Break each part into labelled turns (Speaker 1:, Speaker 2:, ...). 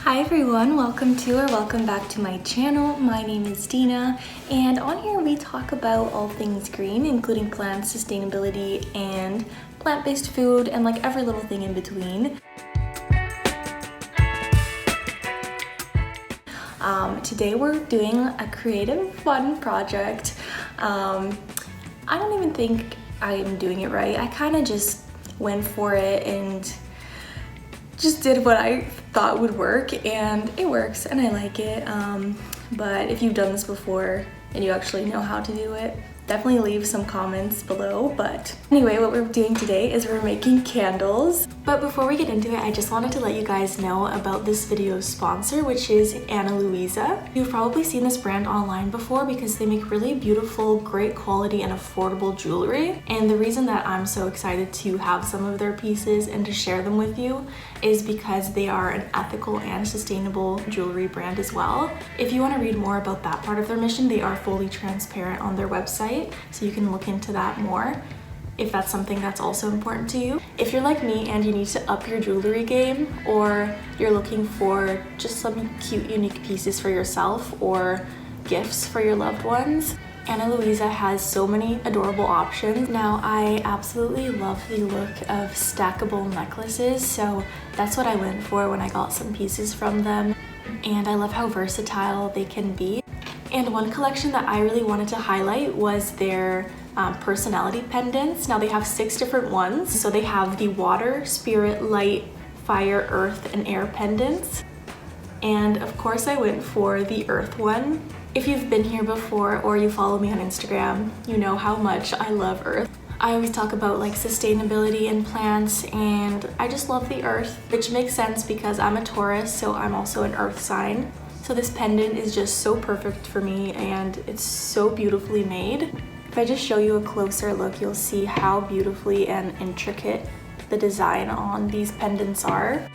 Speaker 1: Hi everyone, welcome back to my channel. My name is Dina, and on here we talk about all things green, including plants, sustainability, and plant-based food, and like every little thing in between. Today we're doing a creative, fun project. I don't even think I'm doing it right. I kind of just went for it and just did what I thought would work, and it works and I like it. But if you've done this before and you actually know how to do it, definitely leave some comments below. But anyway, what we're doing today is we're making candles. But before we get into it, I just wanted to let you guys know about this video's sponsor, which is Ana Luisa. You've probably seen this brand online before because they make really beautiful, great quality and affordable jewelry. And the reason that I'm so excited to have some of their pieces and to share them with you is because they are an ethical and sustainable jewelry brand as well. If you want to read more about that part of their mission, they are fully transparent on their website, so you can look into that more if that's something that's also important to you. If you're like me and you need to up your jewelry game, or you're looking for just some cute, unique pieces for yourself or gifts for your loved ones, Ana Luisa has so many adorable options. Now, I absolutely love the look of stackable necklaces, so that's what I went for when I got some pieces from them. And I love how versatile they can be. And one collection that I really wanted to highlight was their personality pendants. Now they have 6 different ones. So they have the water, spirit, light, fire, earth, and air pendants. And of course I went for the earth one. If you've been here before or you follow me on Instagram, you know how much I love earth. I always talk about like sustainability and plants, and I just love the earth, which makes sense because I'm a Taurus, so I'm also an earth sign. So this pendant is just so perfect for me, and it's so beautifully made. If I just show you a closer look, you'll see how beautifully and intricate the design on these pendants are.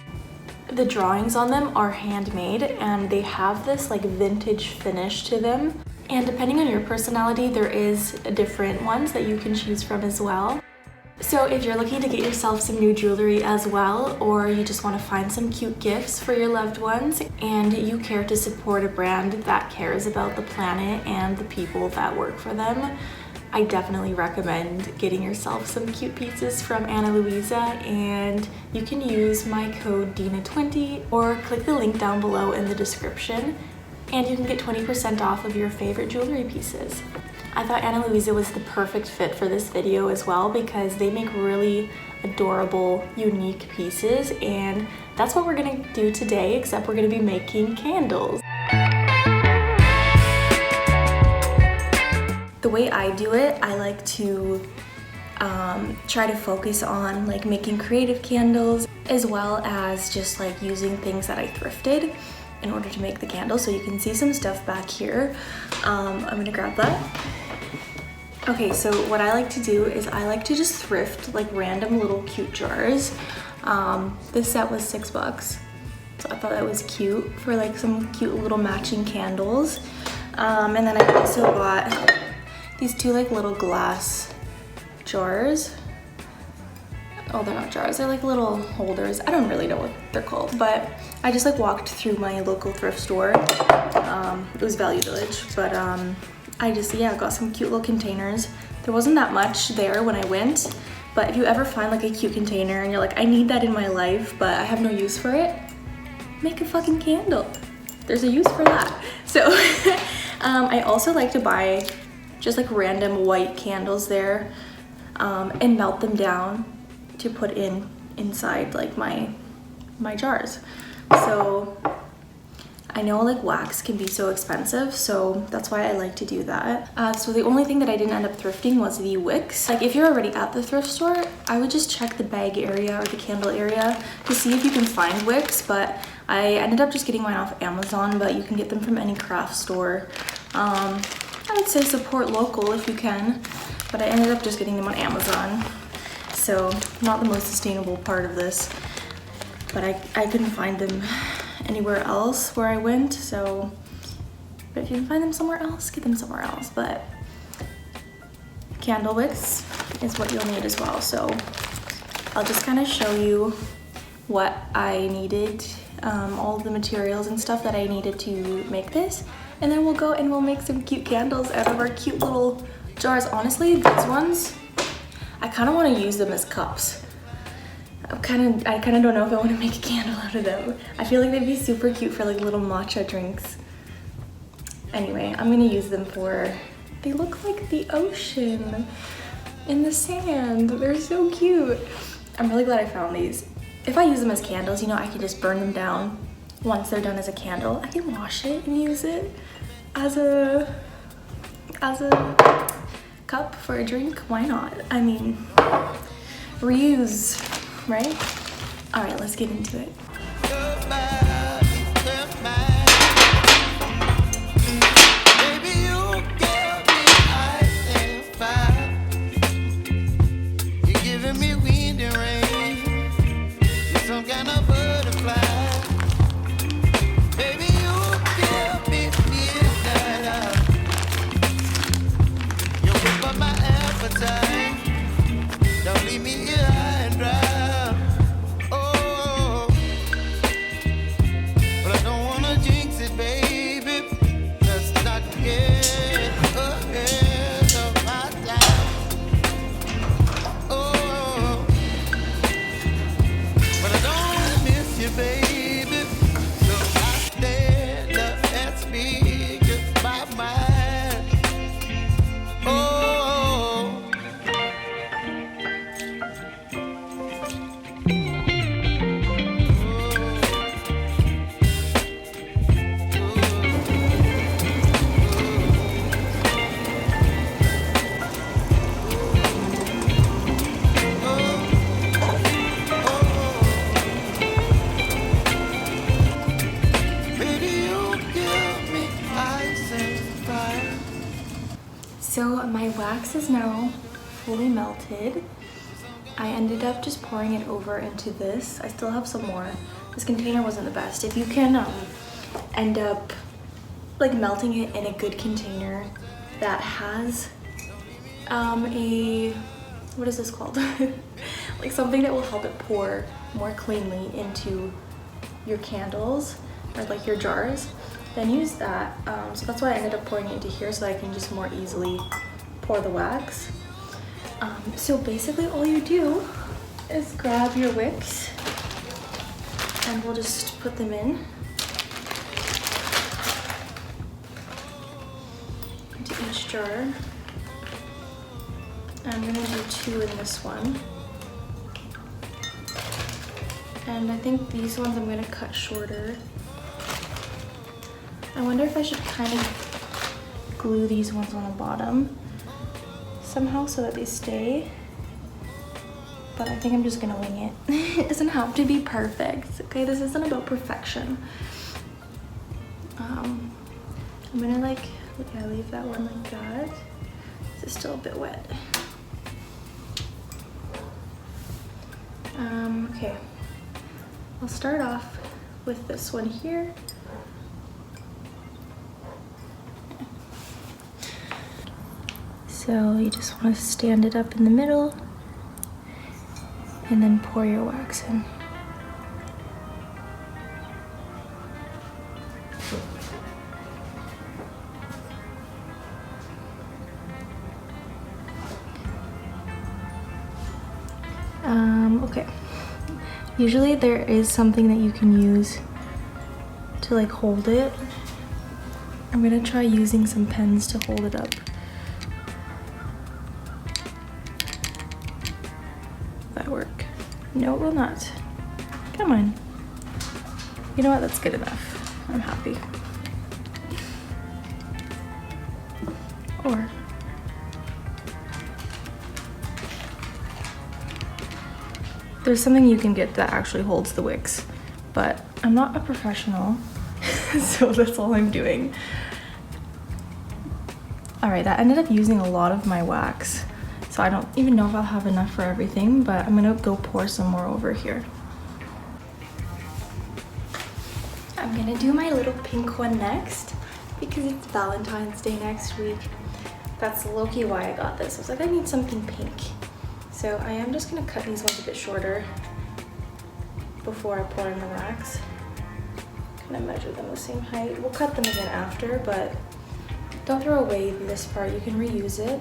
Speaker 1: The drawings on them are handmade, and they have this like vintage finish to them. And depending on your personality, there is different ones that you can choose from as well. So if you're looking to get yourself some new jewelry as well, or you just want to find some cute gifts for your loved ones, and you care to support a brand that cares about the planet and the people that work for them, I definitely recommend getting yourself some cute pieces from Ana Luisa. And you can use my code DINA20 or click the link down below in the description, and you can get 20% off of your favorite jewelry pieces. I thought Ana Luisa was the perfect fit for this video as well because they make really adorable, unique pieces, and that's what we're gonna do today, except we're gonna be making candles. The way I do it, I like to try to focus on like making creative candles, as well as just like using things that I thrifted in order to make the candle. So you can see some stuff back here. I'm gonna grab that. Okay, so what I like to do is I like to just thrift like random little cute jars. This set was $6, so I thought that was cute for like some cute little matching candles. And then I also got these 2 like little glass jars. Oh, they're not jars, they're like little holders. I don't really know what they're called, but I just like walked through my local thrift store. It was Value Village, but I just, got some cute little containers. There wasn't that much there when I went, but if you ever find like a cute container and you're like, I need that in my life, but I have no use for it, make a fucking candle. There's a use for that. So I also like to buy just like random white candles there and melt them down to put inside like my jars. So I know like wax can be so expensive, so that's why I like to do that. So the only thing that I didn't end up thrifting was the wicks. Like if you're already at the thrift store, I would just check the bag area or the candle area to see if you can find wicks, but I ended up just getting mine off Amazon, but you can get them from any craft store. I would say support local if you can, but I ended up just getting them on Amazon. So not the most sustainable part of this, but I couldn't find them anywhere else where I went, so but if you can find them somewhere else, get them somewhere else. But candle wicks is what you'll need as well, so I'll just kind of show you what I needed all the materials and stuff that I needed to make this. And then we'll go and we'll make some cute candles out of our cute little jars. Honestly, these ones, I kind of want to use them as cups. I kind of don't know if I want to make a candle out of them. I feel like they'd be super cute for like little matcha drinks. Anyway, I'm gonna use them for, they look like the ocean in the sand. They're so cute. I'm really glad I found these. If I use them as candles, you know, I can just burn them down once they're done as a candle. I can wash it and use it as a cup for a drink. Why not? I mean, reuse, right? All right, let's get into it. So my wax is now fully melted. I ended up just pouring it over into this. I still have some more. This container wasn't the best. If you can end up like melting it in a good container that has what is this called? Like something that will help it pour more cleanly into your candles or like your jars, then use that. So that's why I ended up pouring it into here so I can just more easily pour the wax. So basically all you do is grab your wicks and we'll just put them in into each jar. I'm gonna do 2 in this one. And I think these ones I'm gonna cut shorter. I wonder if I should kind of glue these ones on the bottom somehow so that they stay. But I think I'm just gonna wing it. It doesn't have to be perfect, okay? This isn't about perfection. I'm gonna like, okay, leave that one like that. This is still a bit wet. Okay, I'll start off with this one here. So you just want to stand it up in the middle and then pour your wax in. Okay. Usually there is something that you can use to like hold it. I'm gonna try using some pens to hold it up. That work? No, it will not. Come on. You know what? That's good enough. I'm happy. Or there's something you can get that actually holds the wicks, but I'm not a professional, so that's all I'm doing. All right, that ended up using a lot of my wax, so I don't even know if I'll have enough for everything, but I'm gonna go pour some more over here. I'm gonna do my little pink one next because it's Valentine's Day next week. That's low-key why I got this. I was like, I need something pink. So I am just gonna cut these ones a bit shorter before I pour in the wax. kind of measure them the same height. We'll cut them again after, but don't throw away this part. You can reuse it.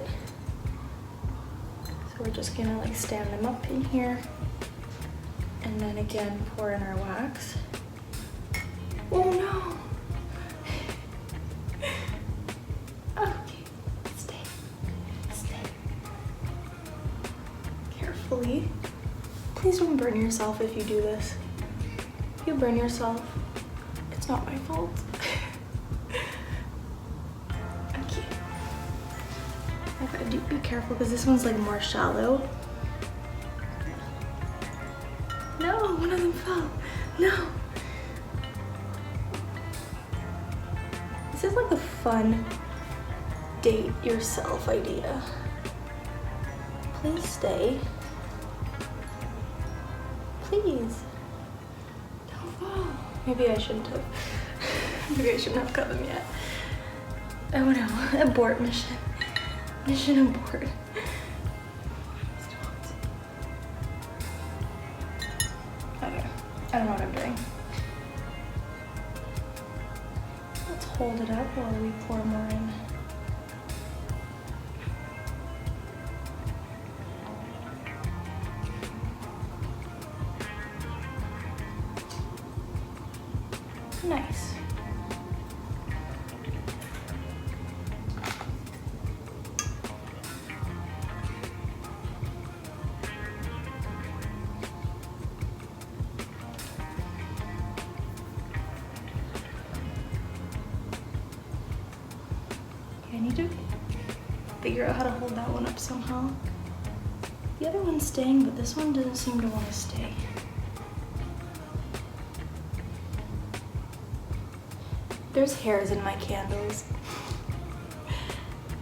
Speaker 1: So we're just gonna like stand them up in here. And then again, pour in our wax. Oh no! Okay, stay. Carefully. Please don't burn yourself if you do this. If you burn yourself, it's not my fault. Okay. I gotta be careful because this one's like more shallow. No, one of them fell. No. This is like a fun date yourself idea. Please stay. Please. Don't fall. Maybe I shouldn't have. Maybe I shouldn't have cut them yet. Oh no. Abort mission. Mission abort. Okay. I don't know what I'm doing. Let's hold it up while we pour more in. Nice. Okay, I need to figure out how to hold that one up somehow. The other one's staying, but this one doesn't seem to want to stay. There's hairs in my candles.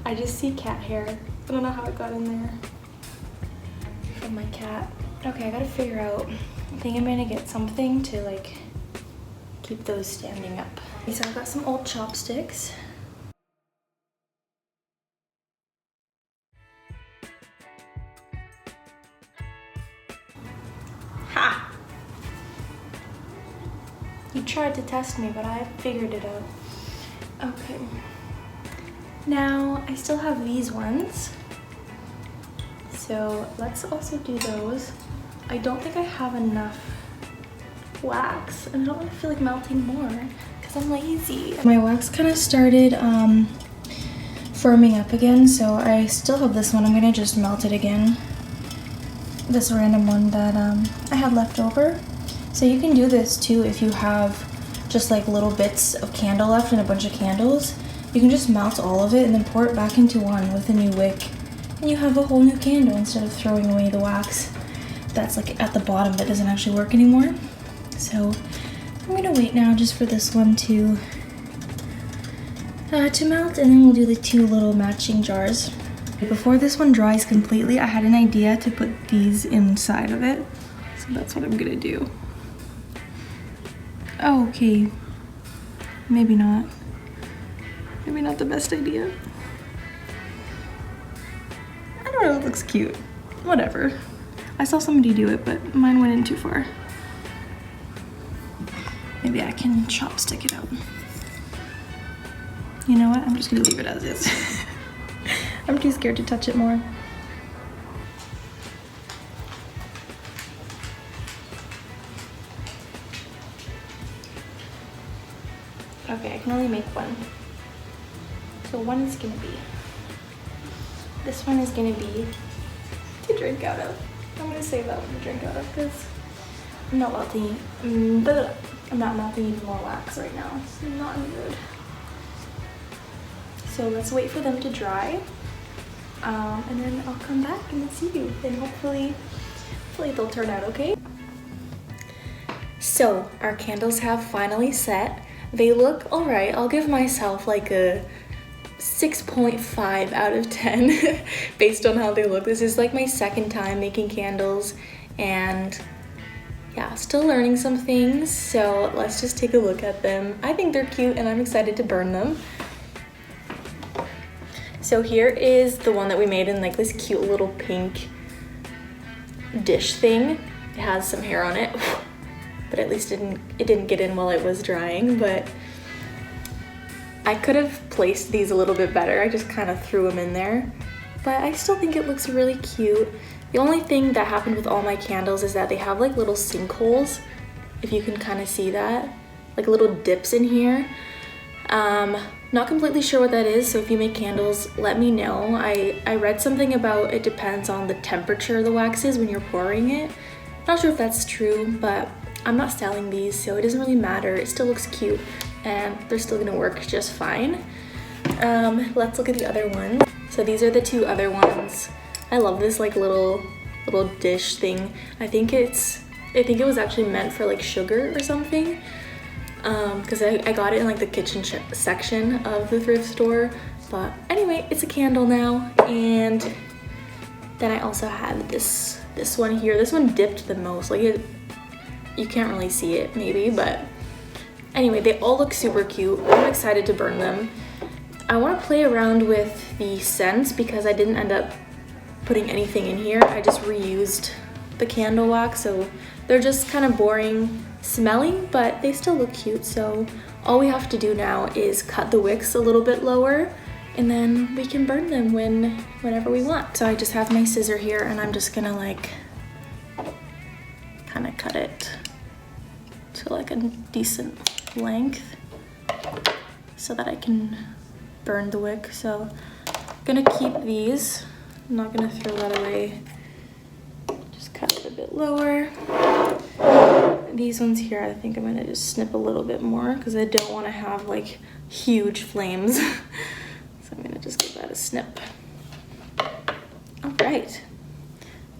Speaker 1: I just see cat hair. I don't know how it got in there. From my cat. Okay, I gotta figure out. I think I'm gonna get something to like keep those standing up. Okay, so I got some old chopsticks. Ha! You tried to test me, but I figured it out. Okay. Now, I still have these ones. So let's also do those. I don't think I have enough wax, and I don't want to feel like melting more because I'm lazy. My wax kind of started firming up again, so I still have this one. I'm gonna just melt it again. This random one that I had left over. So you can do this too if you have just like little bits of candle left and a bunch of candles. You can just melt all of it and then pour it back into one with a new wick. And you have a whole new candle instead of throwing away the wax that's like at the bottom that doesn't actually work anymore. So I'm gonna wait now just for this one to melt, and then we'll do the two little matching jars. Before this one dries completely, I had an idea to put these inside of it. So that's what I'm gonna do. Oh, okay. Maybe not. Maybe not the best idea. I don't know, it looks cute. Whatever. I saw somebody do it, but mine went in too far. Maybe I can chopstick it out. You know what? I'm just gonna leave it as is. I'm too scared to touch it more. Okay, I can only make one. So one is gonna be, this one is gonna be to drink out of. I'm gonna save that one to drink out of because I'm not melting, I'm not melting even more wax right now. It's not in the mood. So let's wait for them to dry. And then I'll come back and see you. And hopefully they'll turn out okay. So our candles have finally set. They look all right. I'll give myself like a 6.5 out of 10 based on how they look. This is like my second time making candles, and yeah, still learning some things. So let's just take a look at them. I think they're cute and I'm excited to burn them. So here is the one that we made in like this cute little pink dish thing. It has some hair on it. but at least it didn't get in while it was drying. But I could have placed these a little bit better. I just kind of threw them in there, but I still think it looks really cute. The only thing that happened with all my candles is that they have like little sinkholes, if you can kind of see that, like little dips in here. Not completely sure what that is, so if you make candles, let me know. I read something about it depends on the temperature of the wax is when you're pouring it. Not sure if that's true, but I'm not selling these, so it doesn't really matter. It still looks cute, and they're still gonna work just fine. Let's look at the other ones. So these are the two other ones. I love this like little dish thing. I think it was actually meant for like sugar or something. Because I got it in like the kitchen section of the thrift store. But anyway, it's a candle now. And then I also have this one here. This one dipped the most. Like you can't really see it maybe, but anyway, they all look super cute. I'm excited to burn them. I want to play around with the scents because I didn't end up putting anything in here. I just reused the candle wax, so they're just kind of boring smelling, but they still look cute. So all we have to do now is cut the wicks a little bit lower, and then we can burn them whenever we want. So I just have my scissor here, and I'm just gonna like kind of cut it to like a decent length so that I can burn the wick. So I'm gonna keep these. I'm not gonna throw that away. Just cut it a bit lower. These ones here, I think I'm gonna just snip a little bit more because I don't want to have like huge flames. So I'm gonna just give that a snip. All right,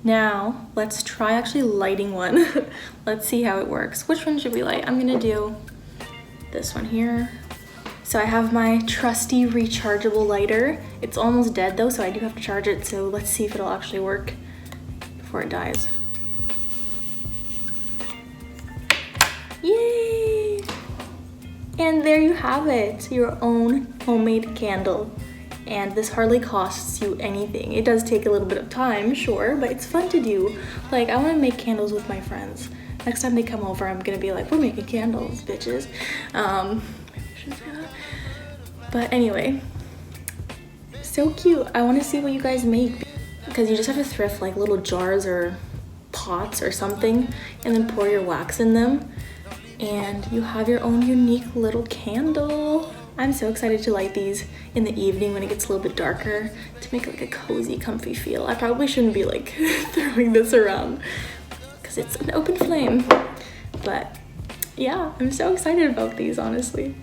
Speaker 1: now let's try actually lighting one. Let's see how it works. Which one should we light? I'm gonna do this one here. So I have my trusty rechargeable lighter. It's almost dead though, so I do have to charge it. So let's see if it'll actually work before it dies. Yay! And there you have it, your own homemade candle. And this hardly costs you anything. It does take a little bit of time, sure, but it's fun to do. Like, I want to make candles with my friends. Next time they come over, I'm gonna be like, we're making candles, bitches. But anyway, so cute. I want to see what you guys make, because you just have to thrift like little jars or pots or something and then pour your wax in them, and you have your own unique little candle. I'm so excited to light these in the evening when it gets a little bit darker to make like a cozy, comfy feel. I probably shouldn't be like throwing this around because it's an open flame, but yeah, I'm so excited about these, honestly.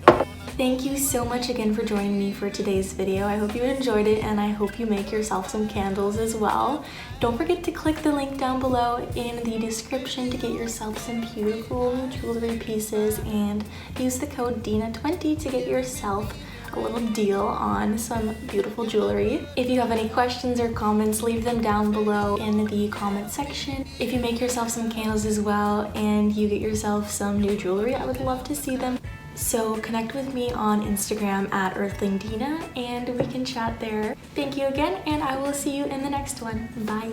Speaker 1: Thank you so much again for joining me for today's video. I hope you enjoyed it, and I hope you make yourself some candles as well. Don't forget to click the link down below in the description to get yourself some beautiful jewelry pieces, and use the code DINA20 to get yourself a little deal on some beautiful jewelry. If you have any questions or comments, leave them down below in the comment section. If you make yourself some candles as well and you get yourself some new jewelry, I would love to see them. So connect with me on Instagram at EarthlingDina and we can chat there. Thank you again, and I will see you in the next one. Bye.